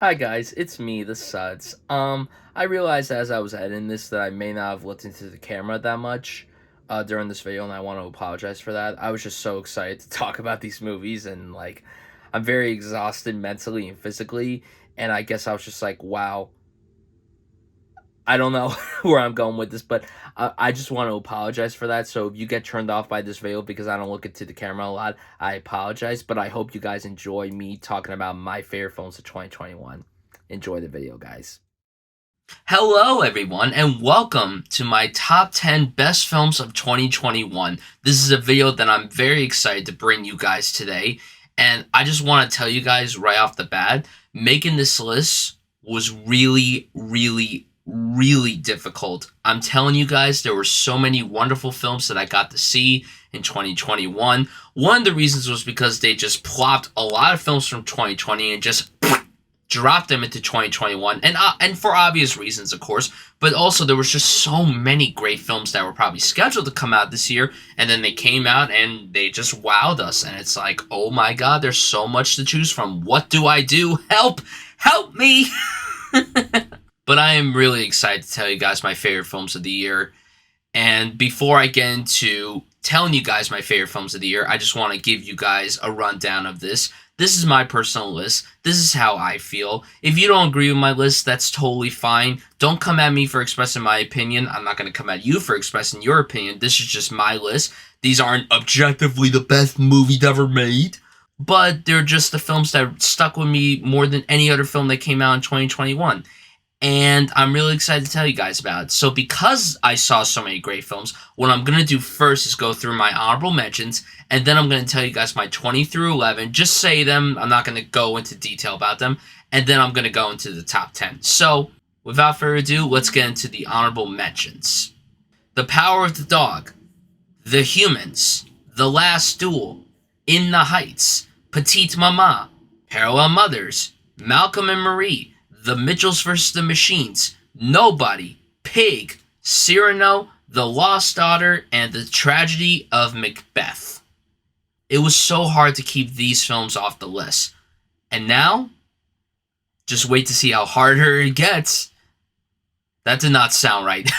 Hi guys, it's me, the Suds. I realized as I was editing this that I may not have looked into the camera that much during this video, and I want to apologize for that. I was just so excited to talk about these movies, and I'm very exhausted mentally and physically, and I guess I was just like, wow, I don't know where I'm going with this, but I just want to apologize for that. So if you get turned off by this video because I don't look into the camera a lot, I apologize. But I hope you guys enjoy me talking about my favorite films of 2021. Enjoy the video, guys. Hello, everyone, and welcome to my top 10 best films of 2021. This is a video that I'm very excited to bring you guys today. And I just want to tell you guys right off the bat, making this list was really difficult. I'm telling you guys, there were so many wonderful films that I got to see in 2021. One of the reasons was because they just plopped a lot of films from 2020 and just dropped them into 2021, and for obvious reasons, of course, but also there was just so many great films that were probably scheduled to come out this year, and then they came out and they just wowed us, and it's like, oh my god, there's so much to choose from. What do I do? Help me! But I am really excited to tell you guys my favorite films of the year. And before I get into telling you guys my favorite films of the year, I just want to give you guys a rundown of this. This is my personal list. This is how I feel. If you don't agree with my list, that's totally fine. Don't come at me for expressing my opinion. I'm not going to come at you for expressing your opinion. This is just my list. These aren't objectively the best movies ever made, but they're just the films that stuck with me more than any other film that came out in 2021. And I'm really excited to tell you guys about it. So because I saw so many great films, what I'm going to do first is go through my honorable mentions, and then I'm going to tell you guys my 20 through 11. Just say them. I'm not going to go into detail about them. And then I'm going to go into the top 10. So without further ado, let's get into the honorable mentions. The Power of the Dog, The Humans, The Last Duel, In the Heights, Petite Maman, Parallel Mothers, Malcolm and Marie, The Mitchells vs. the Machines, Nobody, Pig, Cyrano, The Lost Daughter, and The Tragedy of Macbeth. It was so hard to keep these films off the list. And now, just wait to see how harder it gets. That did not sound right.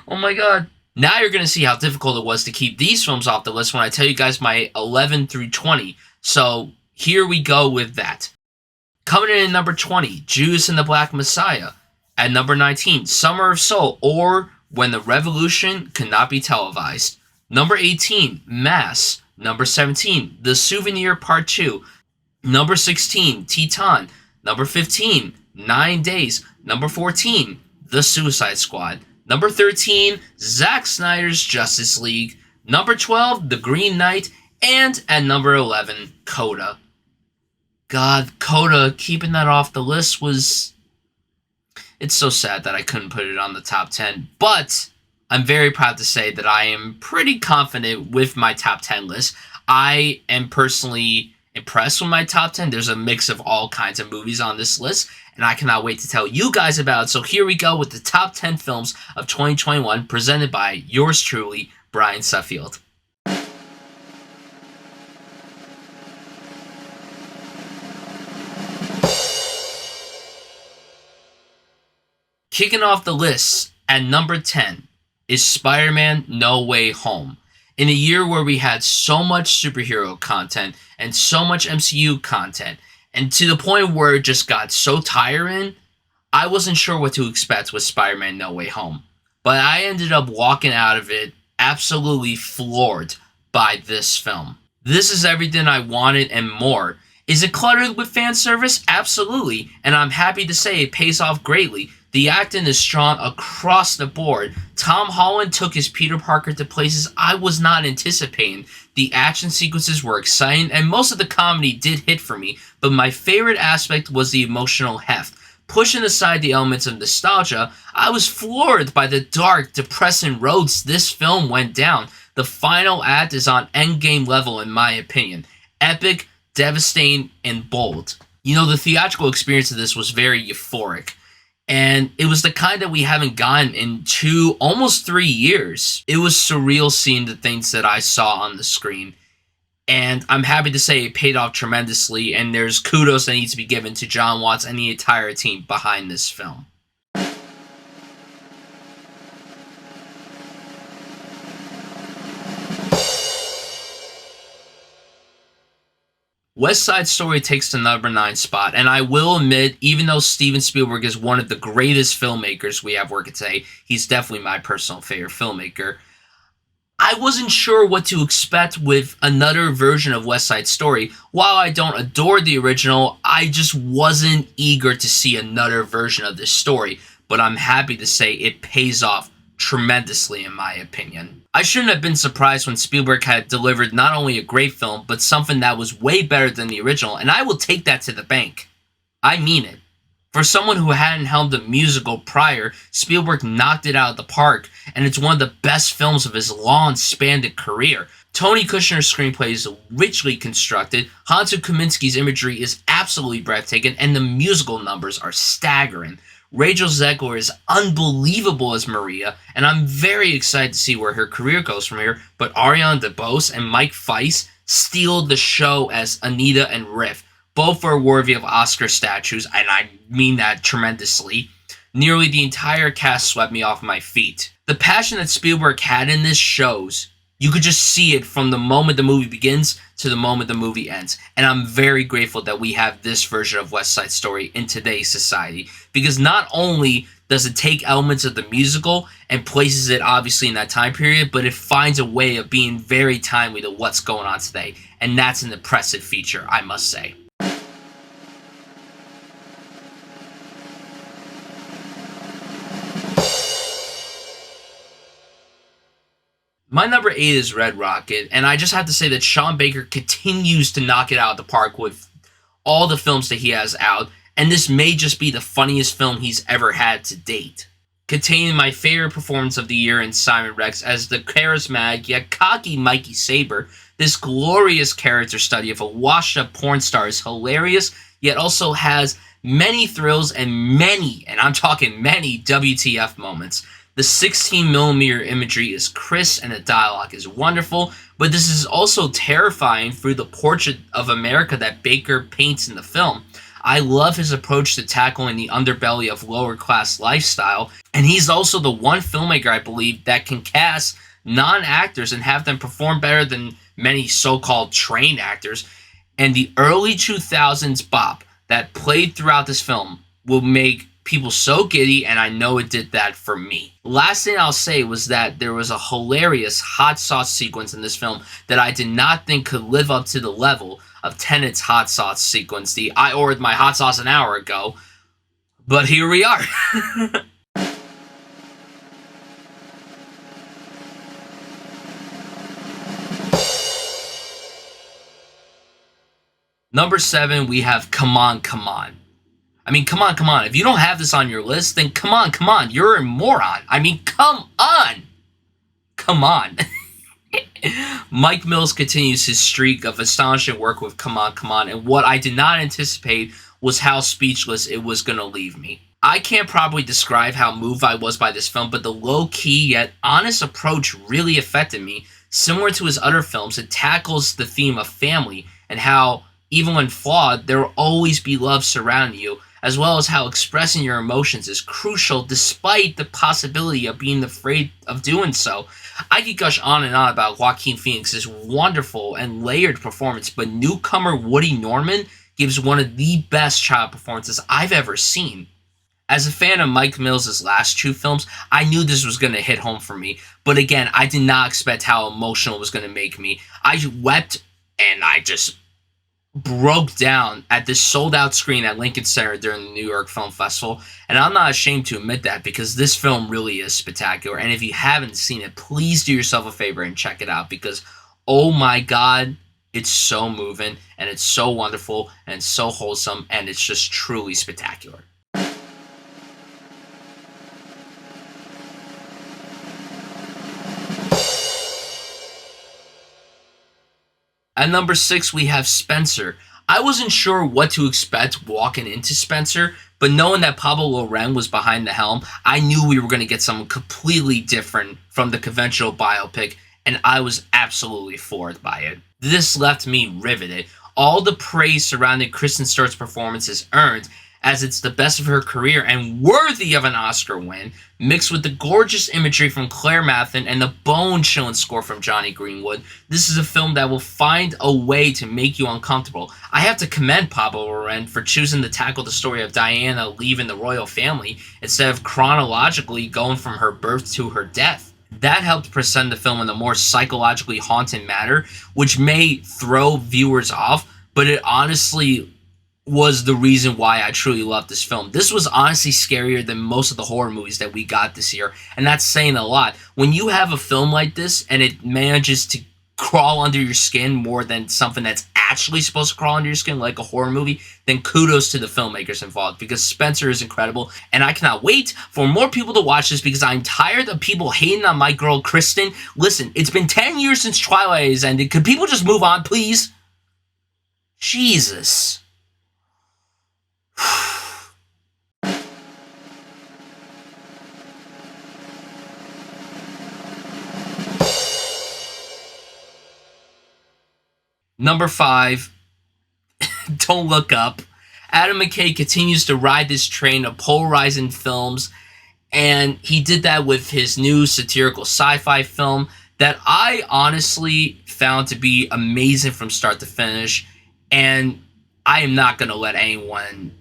Oh my god. Now you're going to see how difficult it was to keep these films off the list when I tell you guys my 11 through 20. So here we go with that. Coming in at number 20, Judas and the Black Messiah. At number 19, Summer of Soul, or When the Revolution Could Not Be Televised. Number 18, Mass. Number 17, The Souvenir Part 2. Number 16, Titan. Number 15, 9 Days. Number 14, The Suicide Squad. Number 13, Zack Snyder's Justice League. Number 12, The Green Knight. And at number 11, Coda. God, Coda, keeping that off the list was... It's so sad that I couldn't put it on the top 10. But I'm very proud to say that I am pretty confident with my top 10 list. I am personally impressed with my top 10. There's a mix of all kinds of movies on this list, and I cannot wait to tell you guys about it. So here we go with the top 10 films of 2021, presented by yours truly, Bryan Sudfield. Kicking off the list at number 10 is Spider-Man No Way Home. In a year where we had so much superhero content and so much MCU content, and to the point where it just got so tiring, I wasn't sure what to expect with Spider-Man No Way Home. But I ended up walking out of it absolutely floored by this film. This is everything I wanted and more. Is it cluttered with fan service? Absolutely, and I'm happy to say it pays off greatly. The acting is strong across the board. Tom Holland took his Peter Parker to places I was not anticipating. The action sequences were exciting, and most of the comedy did hit for me, but my favorite aspect was the emotional heft. Pushing aside the elements of nostalgia, I was floored by the dark, depressing roads this film went down. The final act is on Endgame level in my opinion. Epic, devastating, and bold. You know, the theatrical experience of this was very euphoric. And it was the kind that we haven't gotten in almost 3 years. It was surreal seeing the things that I saw on the screen. And I'm happy to say it paid off tremendously, and there's kudos that needs to be given to John Watts and the entire team behind this film. West Side Story takes the number 9 spot, and I will admit, even though Steven Spielberg is one of the greatest filmmakers we have working today, he's definitely my personal favorite filmmaker. I wasn't sure what to expect with another version of West Side Story. While I don't adore the original, I just wasn't eager to see another version of this story, but I'm happy to say it pays off tremendously in my opinion. I shouldn't have been surprised when Spielberg had delivered not only a great film, but something that was way better than the original, and I will take that to the bank. I mean it. For someone who hadn't helmed a musical prior, Spielberg knocked it out of the park, and it's one of the best films of his long-spanned career. Tony Kushner's screenplay is richly constructed, Hansu Kaminski's imagery is absolutely breathtaking, and the musical numbers are staggering. Rachel Zegler is unbelievable as Maria, and I'm very excited to see where her career goes from here, but Ariana DeBose and Mike Fice steal the show as Anita and Riff. Both are worthy of Oscar statues, and I mean that tremendously. Nearly the entire cast swept me off my feet. The passion that Spielberg had in this shows. You could just see it from the moment the movie begins to the moment the movie ends. And I'm very grateful that we have this version of West Side Story in today's society. Because not only does it take elements of the musical and places it obviously in that time period, but it finds a way of being very timely to what's going on today. And that's an impressive feature, I must say. My number 8 is Red Rocket, and I just have to say that Sean Baker continues to knock it out of the park with all the films that he has out, and this may just be the funniest film he's ever had to date. Containing my favorite performance of the year in Simon Rex as the charismatic yet cocky Mikey Saber, this glorious character study of a washed-up porn star is hilarious, yet also has many thrills and many, and I'm talking many, WTF moments. The 16mm imagery is crisp and the dialogue is wonderful, but this is also terrifying through the portrait of America that Baker paints in the film. I love his approach to tackling the underbelly of lower class lifestyle, and he's also the one filmmaker I believe that can cast non-actors and have them perform better than many so-called trained actors. And the early 2000s bop that played throughout this film will make people so giddy, and I know it did that for me. Last thing I'll say was that there was a hilarious hot sauce sequence in this film that I did not think could live up to the level of Tenet's hot sauce sequence. I ordered my hot sauce an hour ago, but here we are. Number 7, we have Come On, Come On. I mean, come on, come on. If you don't have this on your list, then come on. You're a moron. I mean, come on. Come on. Mike Mills continues his streak of astonishing work with Come On, and what I did not anticipate was how speechless it was going to leave me. I can't properly describe how moved I was by this film, but the low-key yet honest approach really affected me. Similar to his other films, it tackles the theme of family and how, even when flawed, there will always be love surrounding you, as well as how expressing your emotions is crucial despite the possibility of being afraid of doing so. I could gush on and on about Joaquin Phoenix's wonderful and layered performance, but newcomer Woody Norman gives one of the best child performances I've ever seen. As a fan of Mike Mills' last 2 films, I knew this was going to hit home for me, but again, I did not expect how emotional it was going to make me. I wept and I just broke down at this sold-out screen at Lincoln Center during the New York Film Festival, and I'm not ashamed to admit that because this film really is spectacular, and if you haven't seen it, please do yourself a favor and check it out because, oh my god, it's so moving, and it's so wonderful, and it's so wholesome, and it's just truly spectacular. At number 6, we have Spencer. I wasn't sure what to expect walking into Spencer, but knowing that Pablo Loren was behind the helm, I knew we were going to get something completely different from the conventional biopic, and I was absolutely floored by it. This left me riveted. All the praise surrounding Kristen Stewart's performance is earned, as it's the best of her career and worthy of an Oscar win, mixed with the gorgeous imagery from Claire Mathin and the bone-chilling score from Johnny Greenwood. This is a film that will find a way to make you uncomfortable. I have to commend Pablo Larraín for choosing to tackle the story of Diana leaving the royal family instead of chronologically going from her birth to her death. That helped present the film in a more psychologically haunting manner, which may throw viewers off, but it honestly was the reason why I truly loved this film. This was honestly scarier than most of the horror movies that we got this year, and that's saying a lot. When you have a film like this and it manages to crawl under your skin more than something that's actually supposed to crawl under your skin, like a horror movie, then kudos to the filmmakers involved, because Spencer is incredible, and I cannot wait for more people to watch this because I'm tired of people hating on my girl Kristen. Listen, it's been 10 years since Twilight has ended. Could people just move on, please? Jesus. Number 5, Don't Look Up. Adam McKay continues to ride this train of polarizing films, and he did that with his new satirical sci-fi film that I honestly found to be amazing from start to finish, and I am not going to let anyone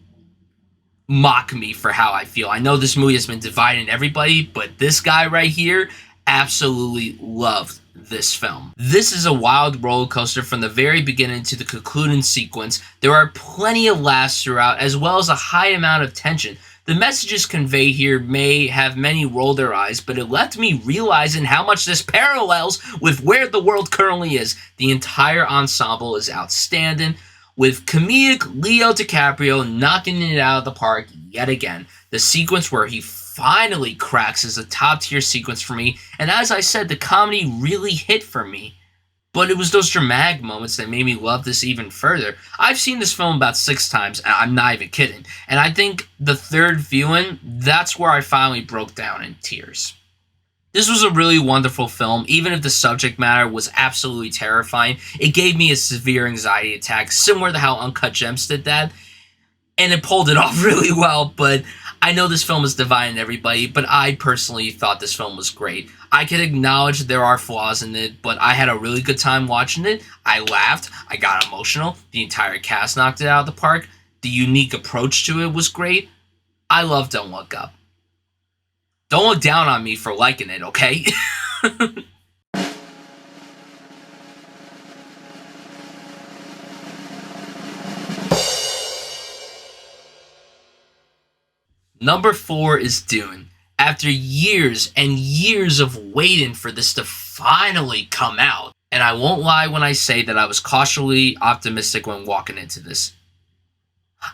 mock me for how I feel. I know this movie has been dividing everybody, but this guy right here absolutely loved this film. This is a wild roller coaster from the very beginning to the concluding sequence. There are plenty of laughs throughout, as well as a high amount of tension. The messages conveyed here may have many rolled their eyes, but it left me realizing how much this parallels with where the world currently is. The entire ensemble is outstanding, with comedic Leo DiCaprio knocking it out of the park yet again. The sequence where he finally cracks is a top-tier sequence for me, and as I said, the comedy really hit for me. But it was those dramatic moments that made me love this even further. I've seen this film about 6 times, and I'm not even kidding, and I think the third viewing, that's where I finally broke down in tears. This was a really wonderful film, even if the subject matter was absolutely terrifying. It gave me a severe anxiety attack, similar to how Uncut Gems did that, and it pulled it off really well, but I know this film is dividing everybody, but I personally thought this film was great. I can acknowledge there are flaws in it, but I had a really good time watching it. I laughed, I got emotional, the entire cast knocked it out of the park, the unique approach to it was great. I love Don't Look Up. Don't look down on me for liking it, okay? Number 4 is Dune. After years and years of waiting for this to finally come out, and I won't lie when I say that I was cautiously optimistic when walking into this.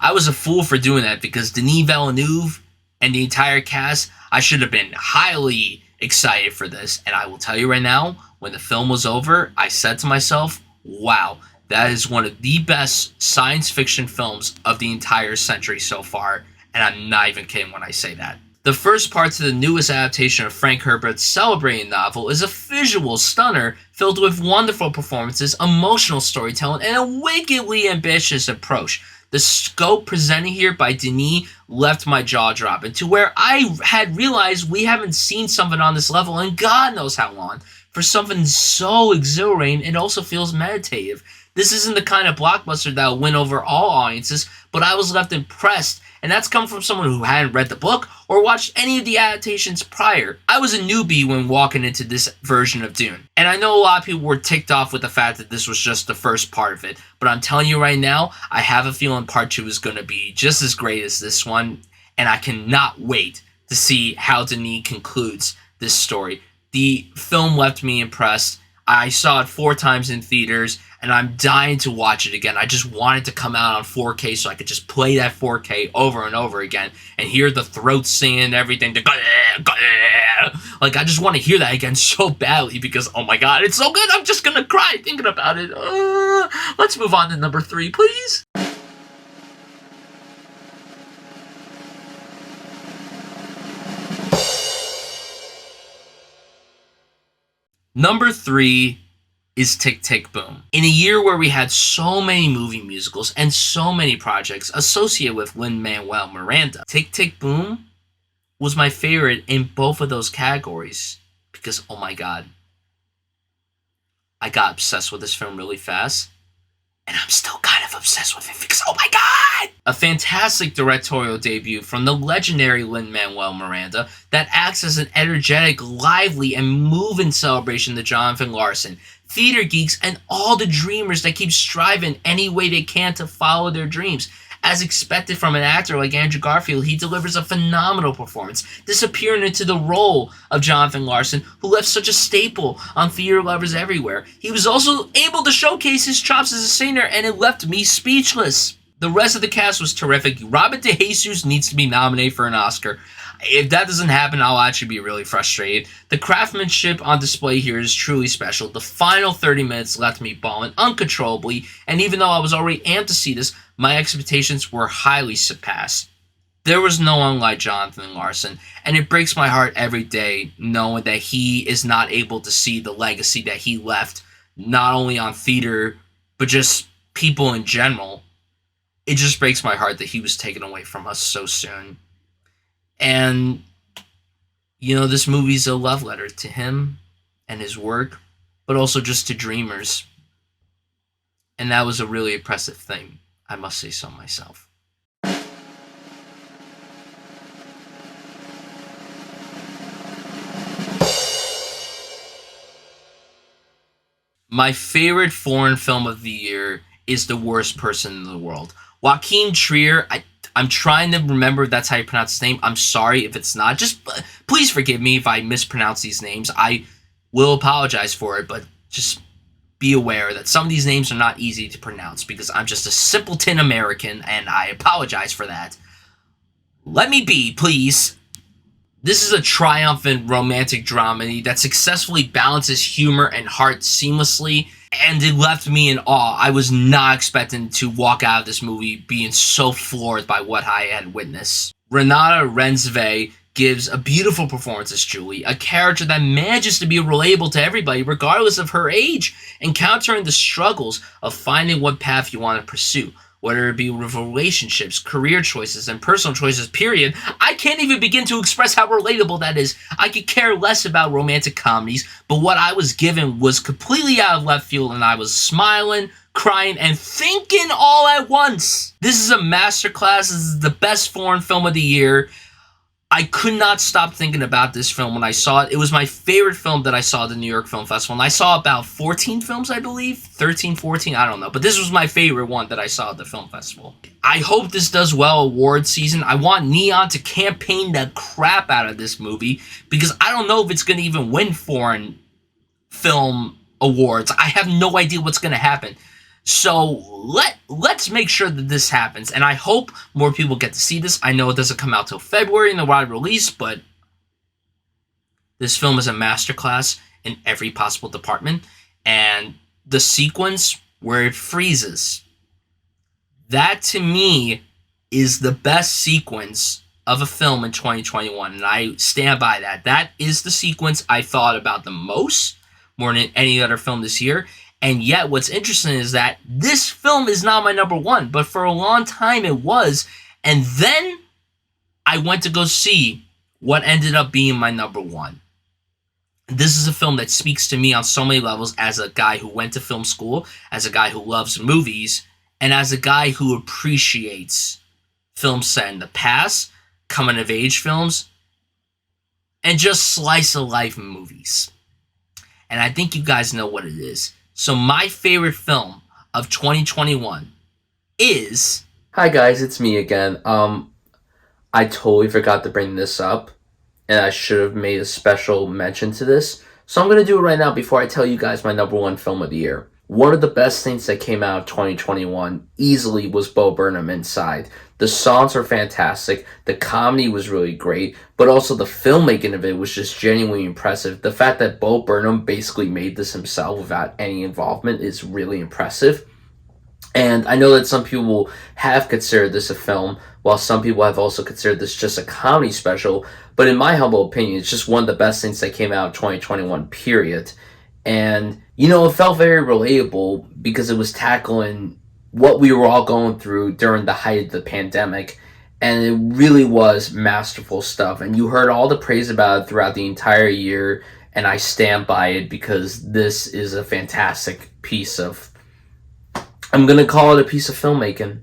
I was a fool for doing that because Denis Villeneuve and the entire cast, I should have been highly excited for this. And I will tell you right now, when the film was over, I said to myself, wow, that is one of the best science fiction films of the entire century so far. And I'm not even kidding when I say that. The first part to the newest adaptation of Frank Herbert's celebrating novel is a visual stunner filled with wonderful performances, emotional storytelling, and a wickedly ambitious approach. The scope presented here by Denis left my jaw dropping to where I had realized we haven't seen something on this level in God knows how long. For something so exhilarating, it also feels meditative. This isn't the kind of blockbuster that will win over all audiences, but I was left impressed, and that's come from someone who hadn't read the book or watched any of the adaptations prior. I was a newbie when walking into this version of Dune, and I know a lot of people were ticked off with the fact that this was just the first part of it, but I'm telling you right now, I have a feeling part 2 is going to be just as great as this one, and I cannot wait to see how Denis concludes this story. The film left me impressed. I saw it 4 times in theaters, and I'm dying to watch it again. I just want it to come out on 4K so I could just play that 4K over and over again and hear the throat singing and everything. Like, I just want to hear that again so badly because, oh my god, it's so good. I'm just going to cry thinking about it. Let's move on to number 3, please. Number 3 is Tick Tick Boom. In a year where we had so many movie musicals and so many projects associated with Lin-Manuel Miranda, Tick Tick Boom was my favorite in both of those categories because, oh my god, I got obsessed with this film really fast, and I'm still kind of obsessed with it because, oh my god! A fantastic directorial debut from the legendary Lin-Manuel Miranda that acts as an energetic, lively, and moving celebration to Jonathan Larson, theater geeks, and all the dreamers that keep striving any way they can to follow their dreams. As expected from an actor like Andrew Garfield, he delivers a phenomenal performance, disappearing into the role of Jonathan Larson, who left such a staple on theater lovers everywhere. He was also able to showcase his chops as a singer, and it left me speechless. The rest of the cast was terrific. Robert DeJesus needs to be nominated for an Oscar. If that doesn't happen, I'll actually be really frustrated. The craftsmanship on display here is truly special. The final 30 minutes left me bawling uncontrollably, and even though I was already amped to see this, my expectations were highly surpassed. There was no one like Jonathan Larson, and it breaks my heart every day knowing that he is not able to see the legacy that he left, not only on theater, but just people in general. It just breaks my heart that he was taken away from us so soon. And, you know, this movie's a love letter to him and his work, but also just to dreamers. And that was a really impressive thing, I must say so myself. My favorite foreign film of the year is The Worst Person in the World. Joachim Trier, I'm trying to remember if that's how you pronounce his name. I'm sorry if it's not. Just please forgive me if I mispronounce these names. I will apologize for it, but just be aware that some of these names are not easy to pronounce because I'm just a simpleton American, and I apologize for that. Let me be, please. This is a triumphant romantic dramedy that successfully balances humor and heart seamlessly, and it left me in awe. I was not expecting to walk out of this movie being so floored by what I had witnessed. Renata Renzve gives a beautiful performance as Julie, a character that manages to be relatable to everybody regardless of her age, encountering the struggles of finding what path you want to pursue. Whether it be with relationships, career choices, and personal choices, period. I can't even begin to express how relatable that is. I could care less about romantic comedies, but what I was given was completely out of left field, and I was smiling, crying, and thinking all at once. This is a masterclass. This is the best foreign film of the year. I could not stop thinking about this film when I saw it. It was my favorite film that I saw at the New York Film Festival. And I saw about 14 films, I believe. 13, 14, I don't know. But this was my favorite one that I saw at the film festival. I hope this does well award season. I want Neon to campaign the crap out of this movie because I don't know if it's going to even win foreign film awards. I have no idea what's going to happen. So let's make sure that this happens, and I hope more people get to see this. I know it doesn't come out till February in the wide release, but this film is a masterclass in every possible department, and the sequence where it freezes, that to me is the best sequence of a film in 2021, and I stand by that. That is the sequence I thought about the most, more than any other film this year. And yet, what's interesting is that this film is not my number one, but for a long time it was. And then I went to go see what ended up being my number one. This is a film that speaks to me on so many levels as a guy who went to film school, as a guy who loves movies, and as a guy who appreciates films set in the past, coming-of-age films, and just slice-of-life movies. And I think you guys know what it is. So my favorite film of 2021 is... Hi guys, it's me again. I totally forgot to bring this up, and I should have made a special mention to this. So I'm going to do it right now before I tell you guys my number one film of the year. One of the best things that came out of 2021 easily was Bo Burnham Inside. The songs were fantastic, the comedy was really great, but also the filmmaking of it was just genuinely impressive. The fact that Bo Burnham basically made this himself without any involvement is really impressive. And I know that some people have considered this a film, while some people have also considered this just a comedy special, but in my humble opinion, it's just one of the best things that came out of 2021, period. And, you know, it felt very relatable because it was tackling what we were all going through during the height of the pandemic. And it really was masterful stuff. And you heard all the praise about it throughout the entire year. And I stand by it because this is a fantastic piece of, I'm going to call it a piece of filmmaking.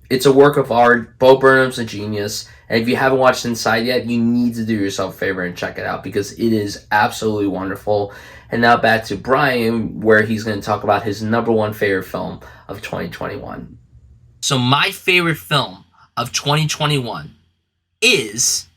It's a work of art. Bo Burnham's a genius. And if you haven't watched Inside yet, you need to do yourself a favor and check it out because it is absolutely wonderful. And now back to Bryan, where he's going to talk about his number one favorite film of 2021. So my favorite film of 2021 is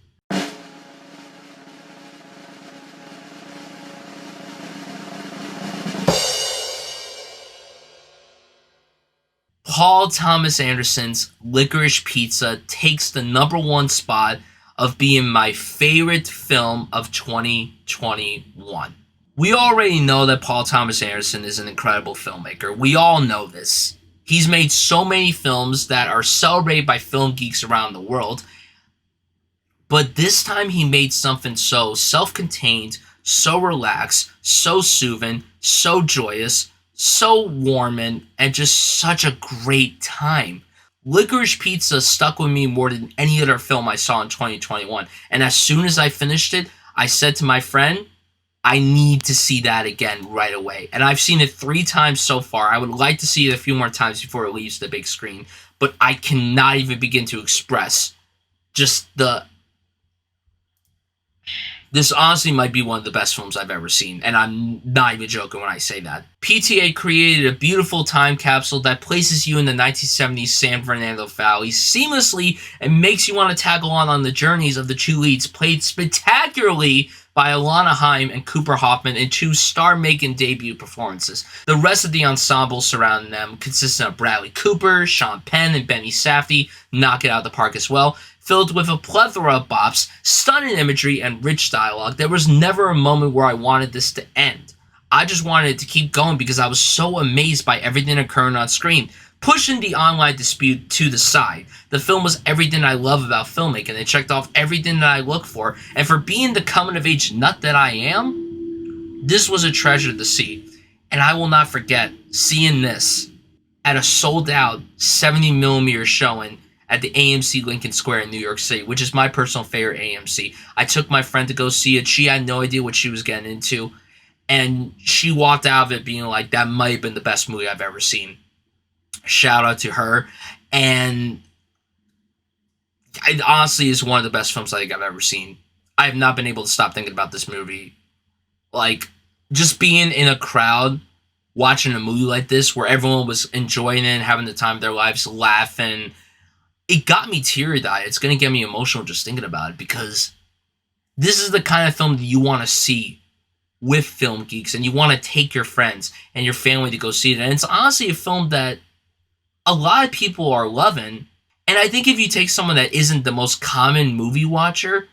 Paul Thomas Anderson's Licorice Pizza takes the number one spot of being my favorite film of 2021. We already know that Paul Thomas Anderson is an incredible filmmaker. We all know this. He's made so many films that are celebrated by film geeks around the world. But this time he made something so self-contained, so relaxed, so soothing, so joyous, so warming, and just such a great time. Licorice Pizza stuck with me more than any other film I saw in 2021. And as soon as I finished it, I said to my friend, I need to see that again right away. And I've seen it 3 times so far. I would like to see it a few more times before it leaves the big screen. But I cannot even begin to express just this honestly might be one of the best films I've ever seen, and I'm not even joking when I say that. PTA created a beautiful time capsule that places you in the 1970s San Fernando Valley seamlessly and makes you want to tag along on the journeys of the 2 leads, played spectacularly by Alana Haim and Cooper Hoffman in 2 star-making debut performances. The rest of the ensemble surrounding them consisted of Bradley Cooper, Sean Penn, and Benny Safdie, knock it out of the park as well. Filled with a plethora of bops, stunning imagery, and rich dialogue, there was never a moment where I wanted this to end. I just wanted it to keep going because I was so amazed by everything occurring on screen. Pushing the online dispute to the side, the film was everything I love about filmmaking. It checked off everything that I look for, and for being the coming-of-age nut that I am, this was a treasure to see. And I will not forget seeing this at a sold-out 70mm showing at the AMC Lincoln Square in New York City, which is my personal favorite AMC. I took my friend to go see it. She had no idea what she was getting into, and she walked out of it being like, that might have been the best movie I've ever seen. Shout out to her. And it honestly is one of the best films I think I've ever seen. I have not been able to stop thinking about this movie. Like, just being in a crowd watching a movie like this where everyone was enjoying it and having the time of their lives, laughing, it got me teary-eyed. It's going to get me emotional just thinking about it because this is the kind of film that you want to see with film geeks, and you want to take your friends and your family to go see it. And it's honestly a film that a lot of people are loving. And I think if you take someone that isn't the most common movie watcher,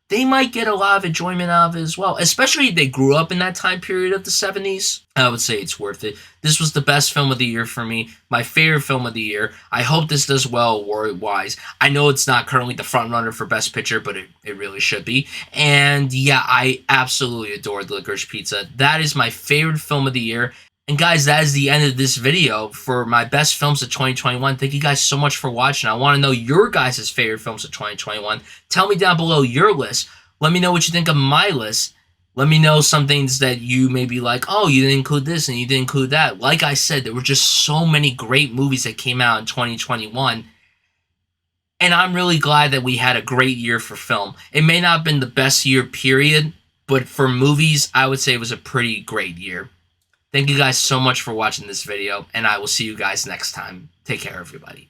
they might get a lot of enjoyment out of it as well. Especially if they grew up in that time period of the 70s. I would say it's worth it. This was the best film of the year for me. My favorite film of the year. I hope this does well award-wise. I know it's not currently the front runner for Best Picture, but it really should be. And yeah, I absolutely adored Licorice Pizza. That is my favorite film of the year. And guys, that is the end of this video for my best films of 2021. Thank you guys so much for watching. I want to know your guys' favorite films of 2021. Tell me down below your list. Let me know what you think of my list. Let me know some things that you may be like, oh, you didn't include this and you didn't include that. Like I said, there were just so many great movies that came out in 2021. And I'm really glad that we had a great year for film. It may not have been the best year, period, but for movies, I would say it was a pretty great year. Thank you guys so much for watching this video, and I will see you guys next time. Take care, everybody.